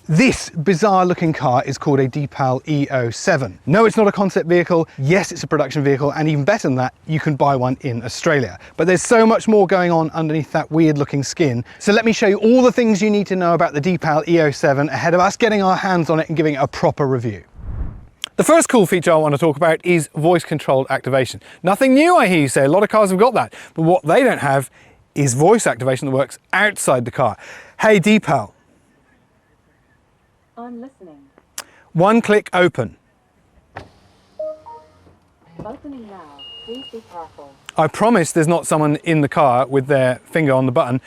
This bizarre looking car is called a Deepal E07. No, it's not a concept vehicle. Yes, it's a production vehicle, and even better than that, you can buy one in Australia. But there's so much more going on underneath that weird looking skin. So let me show you all the things you need to know about the Deepal E07 ahead of us getting our hands on it and giving it a proper review. The first cool feature I want to talk about is voice controlled activation. Nothing new, I hear you say. A lot of cars have got that, but what they don't have is voice activation that works outside the car. Hey Deepal. I'm listening. One click open. Opening now. Please be careful. I promise there's not someone in the car with their finger on the button.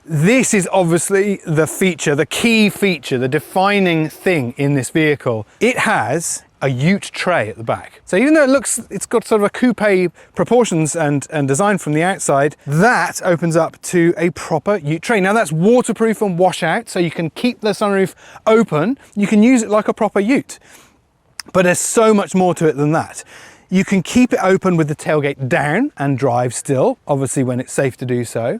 This is obviously the feature, the key feature, the defining thing in this vehicle. It has a ute tray at the back. So even though it's got sort of a coupe proportions and design from the outside, that opens up to a proper ute tray. Now that's waterproof and wash out, so you can keep the sunroof open. You can use it like a proper ute. But there's so much more to it than that. You can keep it open with the tailgate down and drive still, obviously when it's safe to do so.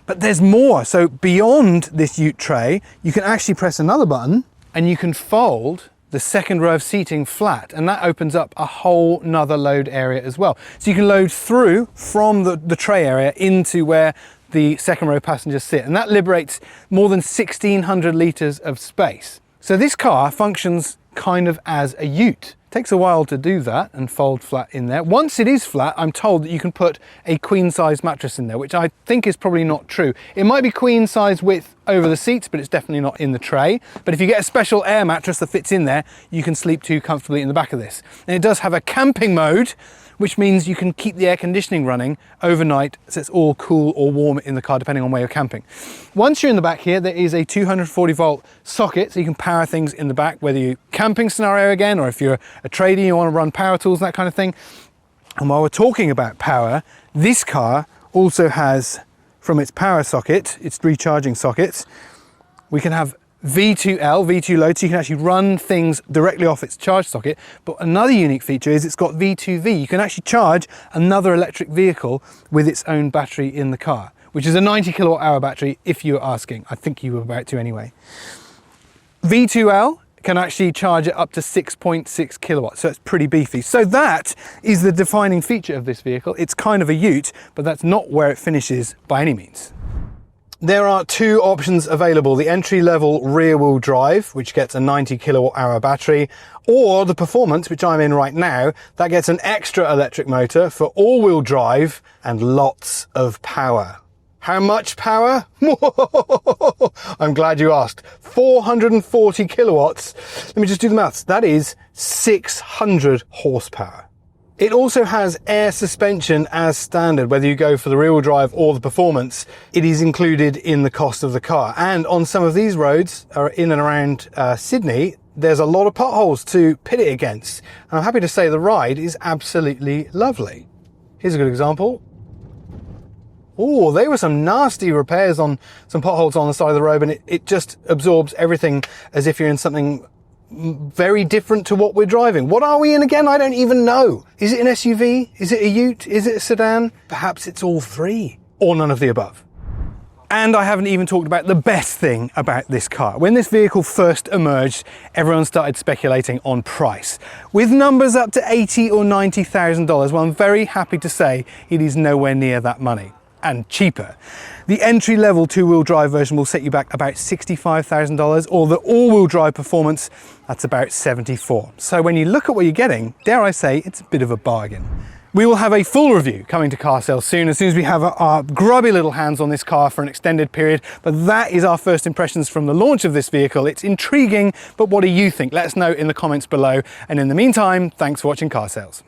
But there's more. So beyond this ute tray, you can actually press another button and you can fold the second row of seating flat, and that opens up a whole nother load area as well. So you can load through from the tray area into where the second row passengers sit, and that liberates more than 1,600 litres of space. So this car functions kind of as a ute. Takes a while to do that and fold flat in there. Once it is flat, I'm told that you can put a queen size mattress in there, which I think is probably not true. It might be queen size width over the seats, but it's definitely not in the tray. But if you get a special air mattress that fits in there, you can sleep too comfortably in the back of this. And it does have a camping mode, which means you can keep the air conditioning running overnight, so it's all cool or warm in the car depending on where you're camping. Once you're in the back here, there is a 240 volt socket, so you can power things in the back, whether you're camping scenario again, or if you're a tradie, you want to run power tools, that kind of thing. And while we're talking about power, this car also has, from its power socket, its recharging sockets, we can have V2L, V2 load, so you can actually run things directly off its charge socket. But another unique feature is it's got V2V. You can actually charge another electric vehicle with its own battery in the car, which is a 90 kilowatt hour battery if you were asking. I think you were about to anyway. V2L can actually charge it up to 6.6 kilowatts, so it's pretty beefy. So that is the defining feature of this vehicle. It's kind of a ute, but that's not where it finishes by any means. There are two options available: the entry-level rear-wheel drive, which gets a 90 kilowatt hour battery, or the performance, which I'm in right now, that gets an extra electric motor for all-wheel drive and lots of power. How much power? I'm glad you asked. 440 kilowatts. Let me just do the maths. That is 600 horsepower. It also has air suspension as standard, whether you go for the rear-wheel drive or the performance. It is included in the cost of the car. And on some of these roads, in and around Sydney, there's a lot of potholes to pit it against. And I'm happy to say the ride is absolutely lovely. Here's a good example. Oh, they were some nasty repairs on some potholes on the side of the road, and it just absorbs everything as if you're in something very different to what we're driving. What are we in again? I don't even know. Is it an SUV? Is it a ute? Is it a sedan? Perhaps it's all three, or none of the above. And I haven't even talked about the best thing about this car. When this vehicle first emerged, everyone started speculating on price, with numbers up to $80,000 or $90,000. Well, I'm very happy to say it is nowhere near that money, and cheaper. The entry-level two-wheel drive version will set you back about $65,000, or the all-wheel drive performance, that's about $74,000. So when you look at what you're getting, dare I say, it's a bit of a bargain. We will have a full review coming to car sales soon, as we have our grubby little hands on this car for an extended period. But that is our first impressions from the launch of this vehicle. It's intriguing, but what do you think? Let us know in the comments below. And in the meantime, thanks for watching Car Sales.